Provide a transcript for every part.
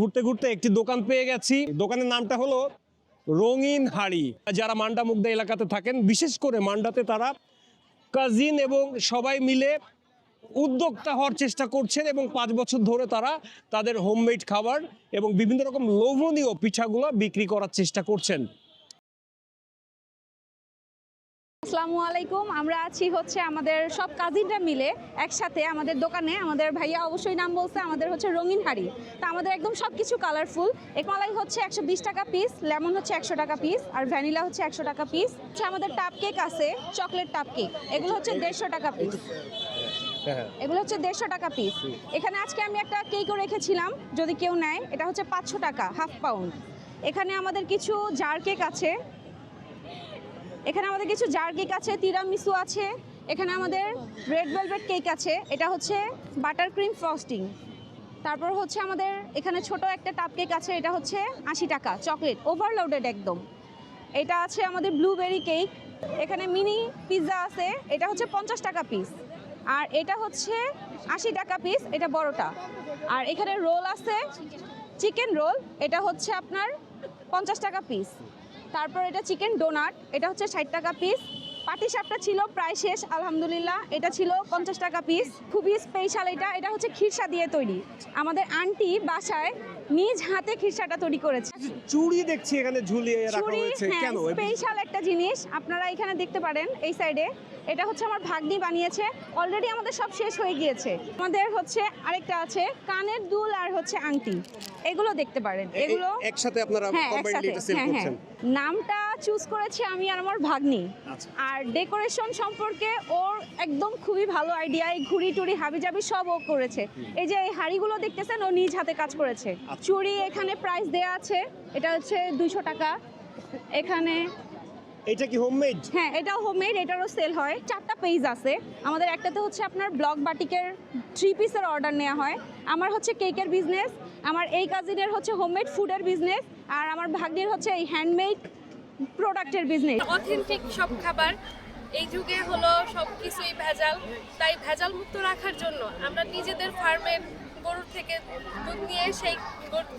ঘুরতে ঘুরতে একটি দোকান পেয়ে গেছি। দোকানের নামটা হলো রঙিন হাড়ি। যারা মান্ডা মুগদা এলাকাতে থাকেন, বিশেষ করে মান্ডাতে, তারা কাজিন এবং সবাই মিলে উদ্যোক্তা হওয়ার চেষ্টা করছেন এবং 5 বছর ধরে তারা তাদের হোমমেড খাবার এবং বিভিন্ন রকম লোভনীয় পিঠাগুলো বিক্রি করার চেষ্টা করছেন। আসসালামু আলাইকুম। আমরা আছি হচ্ছে আমাদের সব কাজিনরা মিলে একসাথে আমাদের দোকানে। আমাদের ভাইয়া অবশ্যই নাম বলছে, আমাদের হচ্ছে রঙিন হাড়ি। তা আমাদের একদম সব কিছু কালারফুল। একমালাই হচ্ছে 120 টাকা পিস, লেমন হচ্ছে 100 টাকা পিস, আর ভ্যানিলা হচ্ছে 100 টাকা পিস। আমাদের টাপ কেক আছে, চকলেট টাপ কেক, এগুলো হচ্ছে 150 টাকা পিস। এগুলো হচ্ছে 150 টাকা পিস। এখানে আজকে আমি একটা কেকও রেখেছিলাম, যদি কেউ নেয়। এটা হচ্ছে 500 টাকা, হাফ পাউন্ড। এখানে আমাদের কিছু জার কেক আছে, তিরামিসু আছে। এখানে আমাদের রেড ভেলভেট কেক আছে, এটা হচ্ছে বাটার ক্রিম ফ্রস্টিং। তারপর হচ্ছে আমাদের এখানে ছোট একটা টাপ কেক আছে, এটা হচ্ছে 80 টাকা, চকলেট ওভারলোডেড একদম। এটা আছে আমাদের ব্লুবেরি কেক। এখানে মিনি পিৎজা আছে, এটা হচ্ছে 50 টাকা পিস, আর এটা হচ্ছে 80 টাকা পিস, এটা বড়টা। আর এখানে রোল আছে, চিকেন রোল, এটা হচ্ছে আপনার 50 টাকা পিস। তারপর এটা চিকেন ডোনাট, এটা হচ্ছে 60 টাকা পিস। পাটিসাপটা ছিল প্রায় শেষ, আলহামদুলিল্লাহ, এটা ছিল 50 টাকা পিস। খুবই স্পেশাল এটা হচ্ছে খিরসা দিয়ে তৈরি। আমাদের আন্টি বাসায় নিজ হাতে খিরসাটা তৈরি করেছে। চুড়ি দেখছি এখানে ঝুলিয়ে রাখা হয়েছে, কেন? স্পেশাল একটা জিনিস আপনারা এখানে দেখতে পারেন এই সাইডে। এটা হচ্ছে আমার ভাগ্নি বানিয়েছে, অলরেডি আমাদের সব শেষ হয়ে গিয়েছে। আমাদের হচ্ছে আরেকটা আছে কানের দুল আর হচ্ছে আংটি, এগুলো দেখতে পারেন। এগুলো একসাথে আপনারা কম্বাইনলি এটা সেল করছেন। নামটা চুজ করেছে আমি আর আমার ভাগ্নি। আর ডেকোরেশন সম্পর্কে ওর একদম খুবই ভালো আইডিয়া। এই ঘুড়ি টুড়ি হাবিজাবি সব ও করেছে। এই যে এই হাড়িগুলো দেখতেছেন, ও নিজ হাতে কাজ করেছে। চুড়ি এখানে প্রাইস দেয়া আছে, এটা হচ্ছে 200 টাকা। এখানে এটা কি হোমমেড? হ্যাঁ, এটাও হোমমেড, এটারও সেল হয়। 4টা পেজ আছে আমাদের। একটাতে হচ্ছে আপনার ব্লক বাটিকের 3 পিসের অর্ডার নেওয়া হয়। আমার হচ্ছে কেকের বিজনেস, আমার এই কাজিনের হচ্ছে হোমমেড ফুডের বিজনেস, আর আমার ভাগ্নির হচ্ছে এই হ্যান্ডমেড প্রোডাক্টের বিজনেস। অথেন্টিক সব খাবার। এই যুগে হলো সব কিছুই ভেজাল, তাই ভেজাল মুক্ত রাখার জন্য আমরা নিজেদের ফার্মের গরুর থেকে দুধ নিয়ে সেই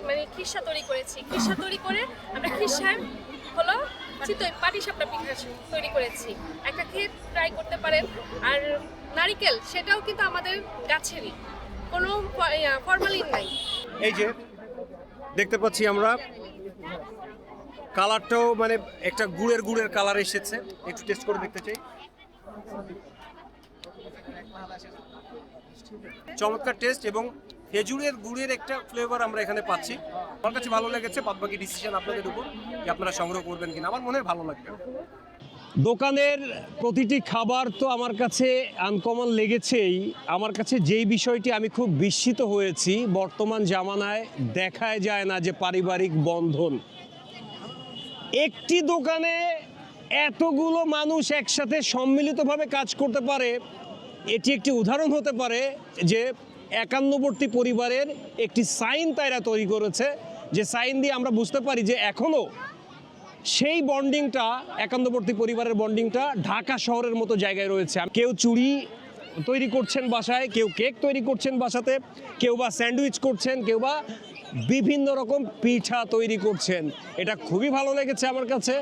মানে খিরসা তৈরি করেছি। খিরসা তৈরি করে আমরা খিরসায় হলো চিতই পাটিসাপটা পিঠা তৈরি করেছি। একটা খেয়ে ট্রাই করতে পারেন। আর নারিকেল, সেটাও কিন্তু আমাদের গাছেরই, কোনো ফরমালিন নাই। এই যে দেখতে পাচ্ছি আমরা, কালারটাও মানে একটা গুড়ের কালার এসেছে। একটু টেস্ট করে দেখতে চাই। চমৎকার টেস্ট এবং খেজুরের গুড়ের একটা ফ্লেভার আমরা এখানে পাচ্ছি। আমার কাছে ভালো লেগেছে। বাদবাকি ডিসিশন আপনাদের উপর, যে আপনারা সংগ্রহ করবেন কিনা। আমার মনে হয় ভালো লাগবে। দোকানের প্রতিটি খাবার তো আমার কাছে আনকমন লেগেছেই। আমার কাছে যেই বিষয়টি আমি খুব বিস্মিত হয়েছি, বর্তমান জামানায় দেখায় যায় না যে পারিবারিক বন্ধন। একটি দোকানে এতগুলো মানুষ একসাথে সম্মিলিতভাবে কাজ করতে পারে, এটি একটি উদাহরণ হতে পারে যে একান্নবর্তী পরিবারের একটি সাইন তাইরা তৈরি করেছে, যে সাইন দিয়ে আমরা বুঝতে পারি যে এখনও সেই বন্ডিংটা, একান্নবর্তী পরিবারের বন্ডিংটা ঢাকা শহরের মতো জায়গায় রয়েছে। কেউ চুড়ি তৈরি করছেন বাসায়, কেউ কেক তৈরি করছেন বাসাতে, কেউ বা স্যান্ডউইচ করছেন, কেউ বা বিভিন্ন রকম পিঠা তৈরি করছেন। এটা খুবই ভালো লেগেছে আমার কাছে।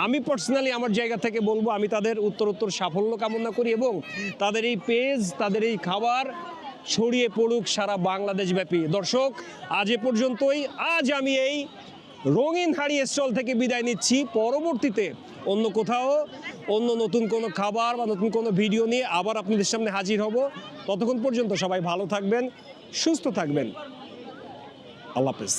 আমি পার্সোনালি আমার জায়গা থেকে বলবো, আমি তাদের উত্তরোত্তর সাফল্য কামনা করি এবং তাদের এই পেজ, তাদের এই খাবার ছড়িয়ে পড়ুক সারা বাংলাদেশ ব্যাপী। দর্শক, আজ এ পর্যন্তই। আজ আমি এই রঙিন হাড়ি স্টল থেকে বিদায় নিচ্ছি। পরবর্তীতে অন্য কোথাও অন্য নতুন কোনো খাবার বা নতুন কোনো ভিডিও নিয়ে আবার আপনাদের সামনে হাজির হব। ততক্ষণ পর্যন্ত সবাই ভালো থাকবেন, সুস্থ থাকবেন। আল্লাহ হাফেজ।